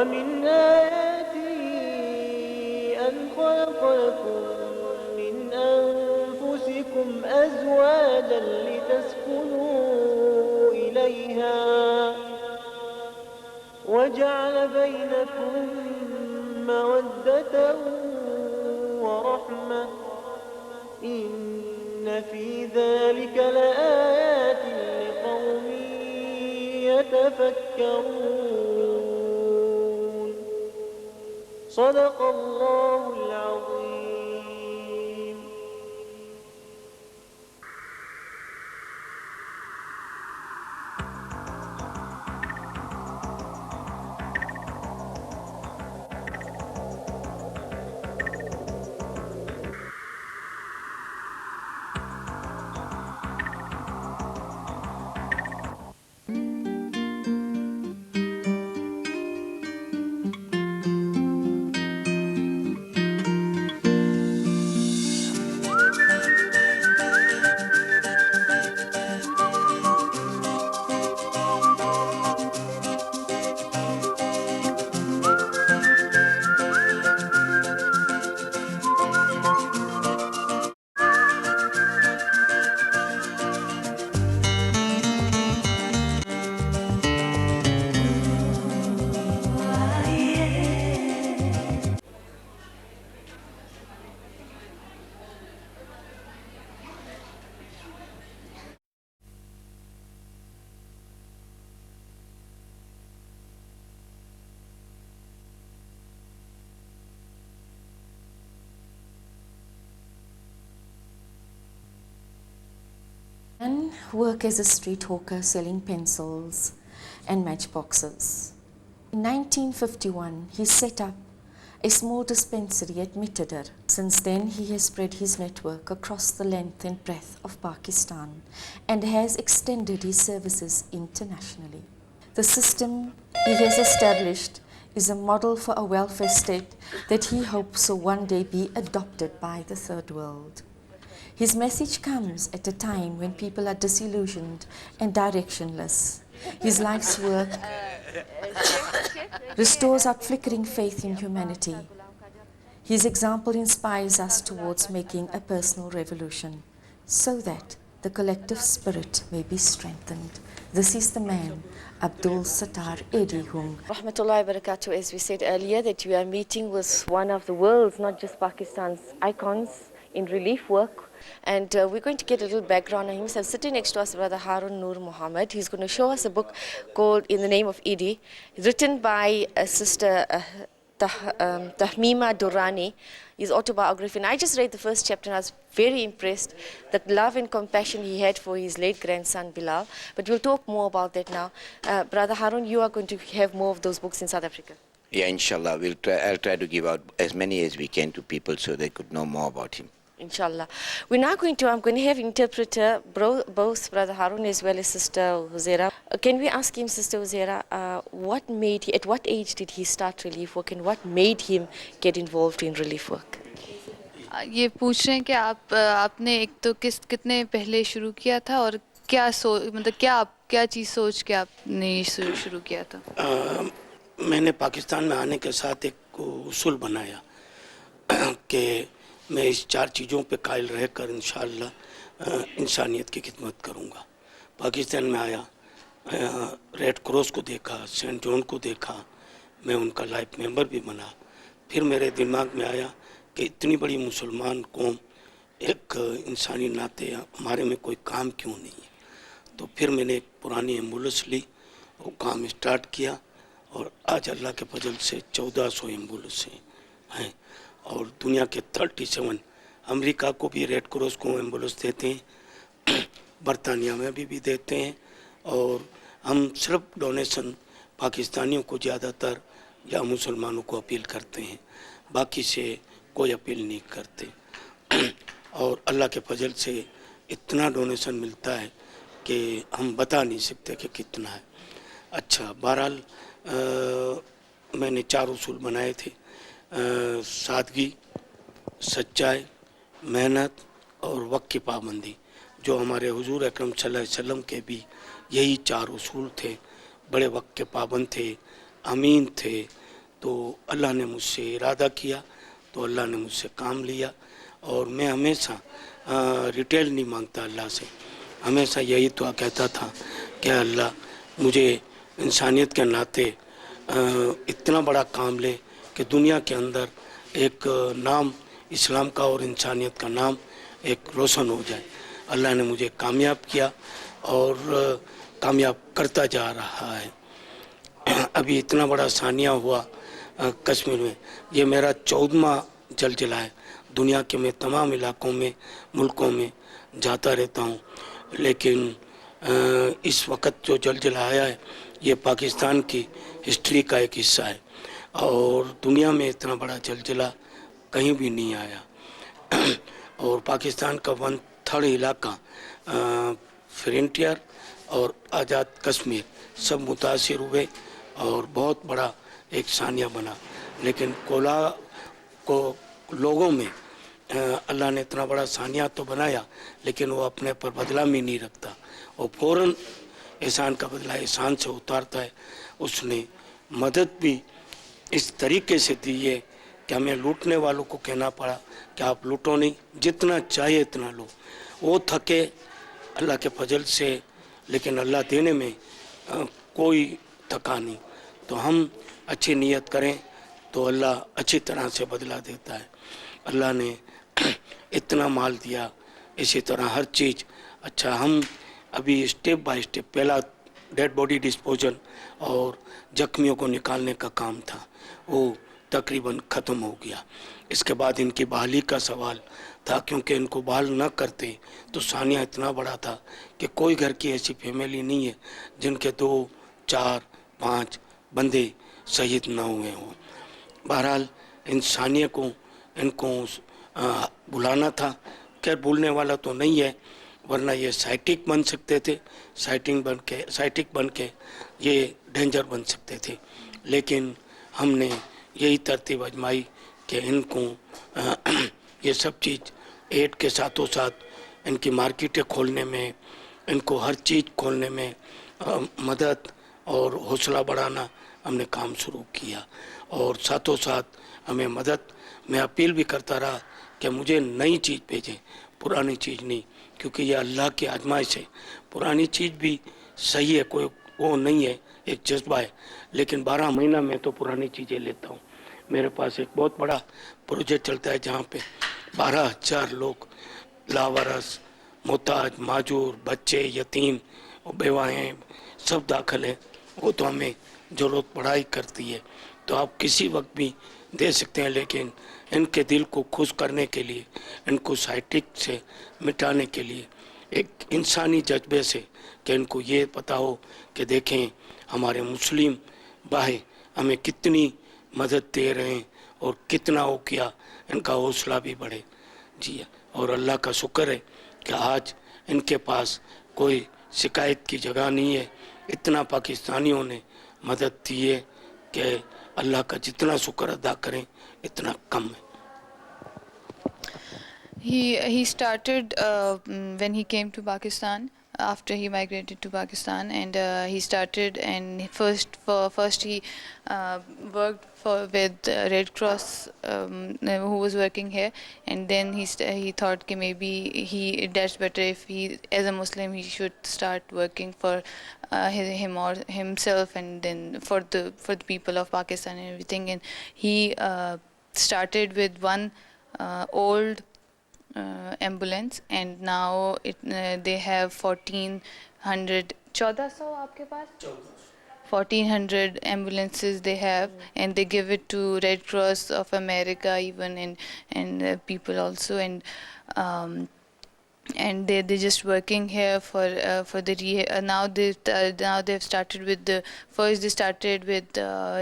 ومن آياته أن خلق لكم من أنفسكم أزواجا لتسكنوا إليها وجعل بينكم مودة ورحمة إن في ذلك لآيات لقوم يتفكرون صدق الله العظيم. And work as a street hawker selling pencils and matchboxes. In 1951, he set up a small dispensary at Mittadar. Since then, he has spread his network across the length and breadth of Pakistan and has extended his services internationally. The system he has established is a model for a welfare state that he hopes will one day be adopted by the third world. His message comes at a time when people are disillusioned and directionless. His life's work restores our flickering faith in humanity. His example inspires us towards making a personal revolution so that the collective spirit may be strengthened. This is the man, Abdul Sattar Edi Hung. Rahmatullahi wa barakatuh. As we said earlier, that we are meeting with one of the world's, not just Pakistan's, icons in relief work. And we're going to get a little background on him. So sitting next to us, Brother Harun Nur Muhammad. He's going to show us a book called In the Name of Edi, written by Sister Tahmima Durrani, his autobiography. And I just read the first chapter and I was very impressed, the love and compassion he had for his late grandson Bilal. But we'll talk more about that now. Brother Harun, you are going to have more of those books in South Africa. Yeah, inshallah. I'll try to give out as many as we can to people so they could know more about him. Inshallah. I'm going to have interpreter, both Brother Harun as well as Sister Huzaira. Can we ask him, Sister Huzaira, at what age did he start relief work and what made him get involved in relief work? ये पूछ रहे हैं कि आपने एक तो कितने पहले शुरू किया था और क्या क्या चीज़ सोच के आपने शुरू किया था? मैंने पाकिस्तान में आने के साथ एक उसूल बनाया कि मैं इस 4 चीज़ों पे कायल रहकर इंशाअल्लाह इंसानियत की खिदमत करूँगा। पाकिस्तान में आया, रेड क्रॉस को देखा, सेंट जॉन को देखा, मैं उनका लाइफ मेंबर भी बना। फिर मेरे दिमाग में आया कि इतनी बड़ी मुसलमान कौम, एक इंसानी नाते हमारे में कोई काम क्यों नहीं है। तो फिर मैंने एक पुरानी एम्बुलेंस ली, वो काम स्टार्ट किया और आज अल्लाह के फजल से 1400 एम्बुलेंस हैं और दुनिया के 37 अमेरिका को भी रेड क्रॉस को एम्बुलेंस देते हैं, बरतानिया में भी देते हैं और हम सिर्फ डोनेशन पाकिस्तानियों को ज़्यादातर या मुसलमानों को अपील करते हैं, बाकी से कोई अपील नहीं करते और अल्लाह के फजल से इतना डोनेशन मिलता है कि हम बता नहीं सकते कि कितना है। अच्छा, बहरहाल मैंने 4 उसूल बनाए थे, सादगी, सच्चाई, मेहनत और वक्त की पाबंदी, जो हमारे हुजूर अकरम सल्लल्लाहु अलैहि वसल्लम के भी यही 4 उसूल थे। बड़े वक्त के पाबंद थे, अमीन थे, تو اللہ نے مجھ سے ارادہ کیا تو اللہ نے مجھ سے کام لیا. اور میں ہمیشہ ریٹیل نہیں مانگتا اللہ سے, ہمیشہ یہی دعا کہتا تھا کہ اللہ مجھے انسانیت کے ناطے اتنا بڑا کام لے کہ دنیا کے اندر ایک نام اسلام کا اور انسانیت کا نام ایک روشن ہو جائے. اللہ نے مجھے کامیاب کیا اور کامیاب کرتا جا رہا ہے. ابھی اتنا بڑا ثانیہ ہوا کشمیر میں, یہ میرا 14واں زلزلہ ہے. دنیا کے میں تمام علاقوں میں ملکوں میں جاتا رہتا ہوں, لیکن اس وقت جو زلزلہ آیا ہے یہ پاکستان کی ہسٹری کا ایک حصہ ہے, اور دنیا میں اتنا بڑا زلزلہ کہیں بھی نہیں آیا. اور پاکستان کا 1/3 علاقہ فرنٹیئر اور آزاد کشمیر سب متاثر ہوئے اور بہت بڑا ایک ثانیہ بنا. لیکن کو لوگوں میں اللہ نے اتنا بڑا ثانیہ تو بنایا, لیکن وہ اپنے پر بدلہ بھی نہیں رکھتا, وہ فوراً احسان کا بدلہ احسان سے اتارتا ہے. اس نے مدد بھی اس طریقے سے دی ہے کہ ہمیں لوٹنے والوں کو کہنا پڑا کہ آپ لوٹو نہیں, جتنا چاہیے اتنا لو. وہ تھکے اللہ کے فضل سے, لیکن اللہ دینے میں کوئی تھکا نہیں. تو ہم اچھی نیت کریں تو اللہ اچھی طرح سے بدلہ دیتا ہے. اللہ نے اتنا مال دیا, اسی طرح ہر چیز. اچھا, ہم ابھی اسٹیپ بائی اسٹیپ, پہلا ڈیڈ باڈی ڈسپوزل اور زخمیوں کو نکالنے کا کام تھا, وہ تقریباً ختم ہو گیا. اس کے بعد ان کی بحالی کا سوال تھا, کیونکہ ان کو بحال نہ کرتے تو ثانیہ اتنا بڑا تھا کہ کوئی گھر کی ایسی فیملی نہیں ہے جن کے 2, 4, 5 بندے شہید نہ ہوئے ہوں. بہرحال انسانیت کو ان کو بلانا تھا. خیر بھولنے والا تو نہیں ہے, ورنہ یہ سائٹک بن سکتے تھے, سائٹک بن کے یہ ڈینجر بن سکتے تھے. لیکن ہم نے یہی ترتیب آزمائی کہ ان کو یہ سب چیز ایڈ کے ساتھوں ساتھ ان کی مارکیٹیں کھولنے میں, ان کو ہر چیز کھولنے میں مدد اور حوصلہ بڑھانا ہم نے کام شروع کیا. اور ساتھوں ساتھ ہمیں مدد, میں اپیل بھی کرتا رہا کہ مجھے نئی چیز بھیجیں, پرانی چیز نہیں, کیونکہ یہ اللہ کی آزمائش ہے. پرانی چیز بھی صحیح ہے, کوئی وہ نہیں ہے, ایک جذبہ ہے, لیکن 12 مہینہ میں تو پرانی چیزیں لیتا ہوں. میرے پاس ایک بہت بڑا پروجیکٹ چلتا ہے جہاں پہ 12,000 لوگ لاوارث, محتاج, معذور, بچے, یتیم, بیوائیں سب داخل ہیں. وہ تو ہمیں ضرورت پڑھائی کرتی ہے, تو آپ کسی وقت بھی دے سکتے ہیں. لیکن ان کے دل کو خوش کرنے کے لیے, ان کو سائٹک سے مٹانے کے لیے, ایک انسانی جذبے سے کہ ان کو یہ پتا ہو کہ دیکھیں ہمارے مسلم بھائی ہمیں کتنی مدد دے رہے ہیں اور کتنا وہ کیا, ان کا حوصلہ بھی بڑھے. جی, اور اللہ کا شکر ہے کہ آج ان کے پاس کوئی شکایت کی جگہ نہیں ہے. اتنا پاکستانیوں نے مدد دی ہے کہ اللہ کا جتنا شکر ادا کریں اتنا کم ہے. He started when he came to Pakistan, after he migrated to Pakistan, and he started, and first he worked with Red Cross, who was working here, and then he thought that maybe that's better if he, as a Muslim, he should start working for him or himself, and then for the people of Pakistan and everything. And he started with one old ambulance, and now they have 1400 1400 آپ کے پاس 1400 ambulances they have, and they give it to Red Cross of America even, and people also, and they're just working here for the now they've started with the first they started with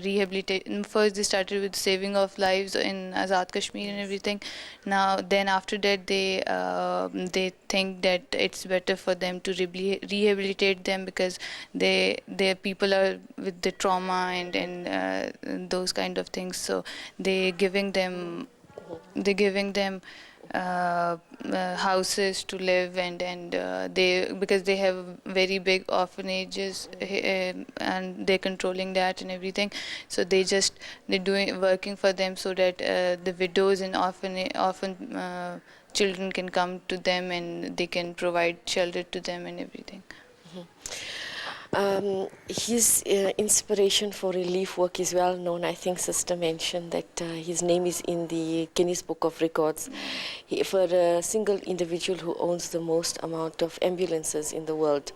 rehabilitation. First they started with saving of lives in Azad Kashmir and everything. Now then after that they think that it's better for them to rehabilitate them, because their people are with the trauma and those kind of things. So they're giving them houses to live, and they, because they have very big orphanages, and they're controlling that and everything, so they're doing working for them so that the widows and orphan children can come to them and they can provide shelter to them and everything. His inspiration for relief work is well known. I think Sister mentioned that his name is in the Guinness Book of Records. For a single individual who owns the most amount of ambulances in the world,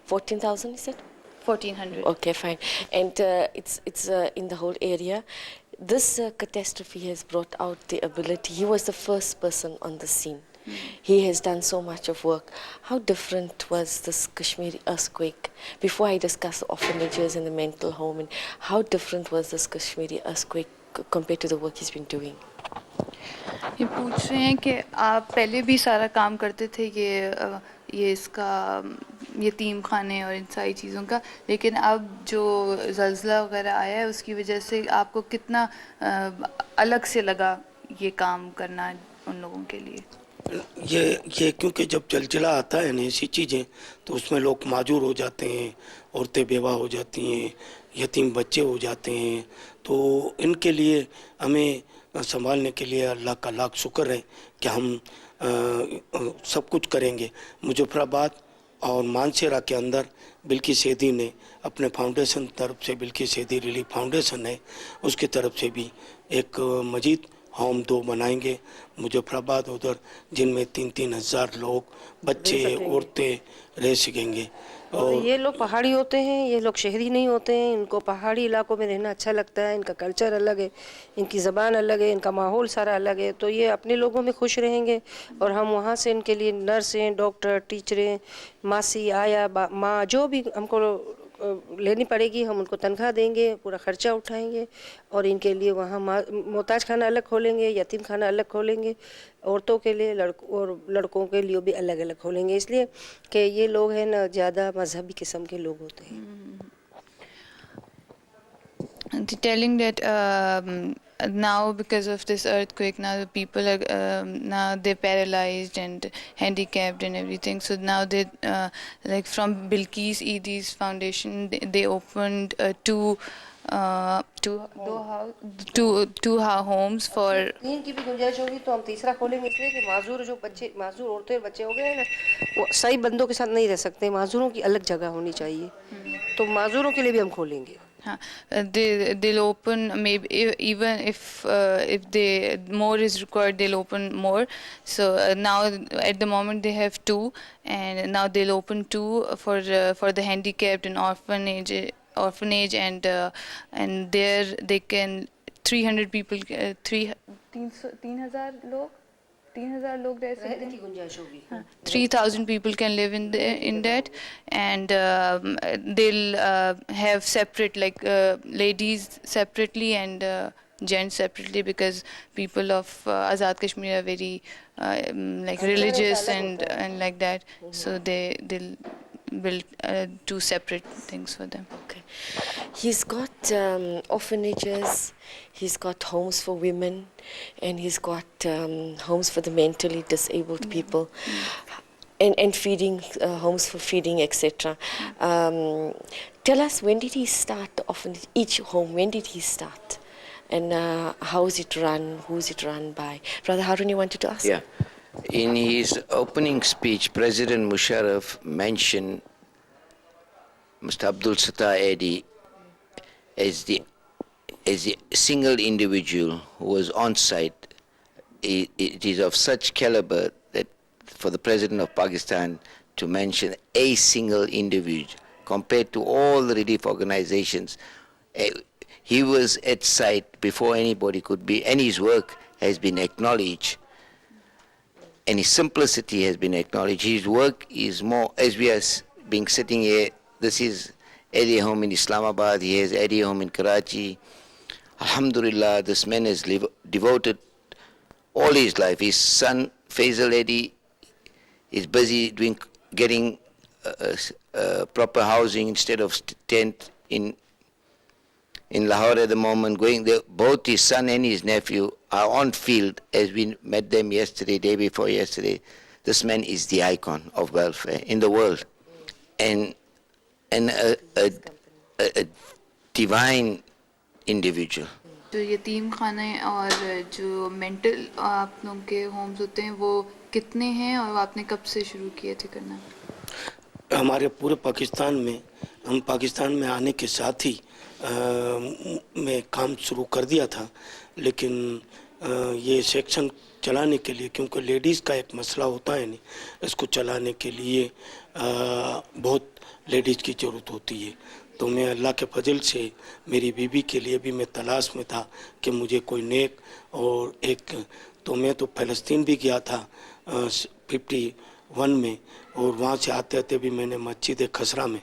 14,000 is it? 1400. Okay, fine. And it's in the whole area. This catastrophe has brought out the ability. He was the first person on the scene. He has done so much of work. How different was this Kashmiri earthquake? Before I discuss the orphanages and the mental home, and how different was this Kashmiri earthquake compared to the work he's been doing? یہ پوچھ رہے ہیں کہ آپ پہلے بھی سارا کام کرتے تھے یہ اس کا یتیم خانے اور ان ساری چیزوں کا، لیکن اب جو زلزلہ وغیرہ آیا ہے اس کی وجہ سے آپ کو کتنا الگ سے لگا یہ کام کرنا ان لوگوں کے لیے؟ یہ کیونکہ جب زلزلہ آتا ہے نا ایسی چیزیں تو اس میں لوگ معذور ہو جاتے ہیں، عورتیں بیوہ ہو جاتی ہیں، یتیم بچے ہو جاتے ہیں، تو ان کے لیے ہمیں سنبھالنے کے لیے اللہ کا لاکھ شکر ہے کہ ہم سب کچھ کریں گے. مظفر آباد اور مانسیرا کے اندر بلقیس سیدھی نے اپنے فاؤنڈیشن طرف سے، بلقیس سیدھی ریلیف فاؤنڈیشن ہے، اس کی طرف سے بھی ایک مزید ہوم 2 بنائیں گے مظفر آباد ادھر، جن میں 3,000 لوگ بچے عورتیں رہ سکیں گے. اور یہ لوگ پہاڑی ہوتے ہیں، یہ لوگ شہری نہیں ہوتے ہیں، ان کو پہاڑی علاقوں میں رہنا اچھا لگتا ہے، ان کا کلچر الگ ہے، ان کی زبان الگ ہے، ان کا ماحول سارا الگ ہے، تو یہ اپنے لوگوں میں خوش رہیں گے. اور ہم وہاں سے ان کے لیے نرس ہیں، ڈاکٹر، ٹیچریں، ماسی، آیا، ماں، جو بھی ہم کو لینی پڑے گی ہم ان کو تنخواہ دیں گے، پورا خرچہ اٹھائیں گے، اور ان کے لیے وہاں محتاج خانہ الگ کھولیں گے، یتیم خانہ الگ کھولیں گے، عورتوں کے لیے اور لڑکوں کے لیے بھی الگ الگ کھولیں گے، اس لیے کہ یہ لوگ ہیں نا زیادہ مذہبی قسم کے لوگ ہوتے ہیں. Telling that now because of this earthquake, now the people are now they're paralyzed and handicapped and everything, so now they like from Bilqis Eidi's foundation they opened two homes for 3 کی بھی گنجائش ہوگی تو ہم تیسرا کھولیں گے، اس لیے کہ معذور جو بچے، معذور عورتیں اور بچے ہو گئے ہیں نا، وہ صحیح بندوں کے ساتھ نہیں رہ سکتے، معذوروں کی الگ جگہ ہونی چاہیے، تو معذوروں کے لیے بھی ہم کھولیں گے. they'll open, maybe even if they more is required they'll open more, so now at the moment they have 2, and now they'll open 2 for the handicapped and orphanage, and there they can 300 people 3,000 log رہ سکتے ہیں. کی گنجائش ہوگی. 3,000 people can live in that, and they'll have separate, like ladies separately and gents separately, because people of Azad Kashmir are very like religious and like that, so they'll build 2 separate things for them. Okay. He's got orphanages, he's got homes for women, and he's got homes for the mentally disabled people, and feeding, homes for feeding, etc. Tell us, when did he start the orphanage, each home, when did he start? And how is it run? Who is it run by? Brother Harun, you wanted to ask? Yeah. In his opening speech, President Musharraf mentioned Mr. Abdul Sattar Eddy as the single individual who was on site. It is of such caliber that for the President of Pakistan to mention a single individual compared to all the relief organizations, he was at site before anybody could be, and his work has been acknowledged. And his simplicity has been acknowledged. His work is more, as we are being sitting here, this is Eddy home in Islamabad, he has Eddy home in Karachi. Alhamdulillah, this man has devoted all his life. His son, Faisal Eddy, is busy getting proper housing instead of tent in Lahore at the moment, going there. Both his son and his nephew are on field, as we met them yesterday, day before yesterday. This man is the icon of welfare in the world, and a divine individual. جو یتیم خانے اور جو mental آپ لوگوں کے homes ہوتے ہیں وہ کتنے ہیں اور آپ نے کب سے شروع کیے تھے کرنا؟ ہمارے پورے پاکستان میں، ہم پاکستان میں آنے کے ساتھ ہی میں کام شروع کر دیا تھا، لیکن یہ سیکشن چلانے کے لیے، کیونکہ لیڈیز کا ایک مسئلہ ہوتا ہے نہیں، اس کو چلانے کے لیے بہت لیڈیز کی ضرورت ہوتی ہے. تو میں اللہ کے فضل سے میری بیوی کے لیے بھی میں تلاش میں تھا کہ مجھے کوئی نیک اور ایک، تو میں تو فلسطین بھی گیا تھا 51 میں، اور وہاں سے آتے آتے بھی میں نے مسجد خسرہ میں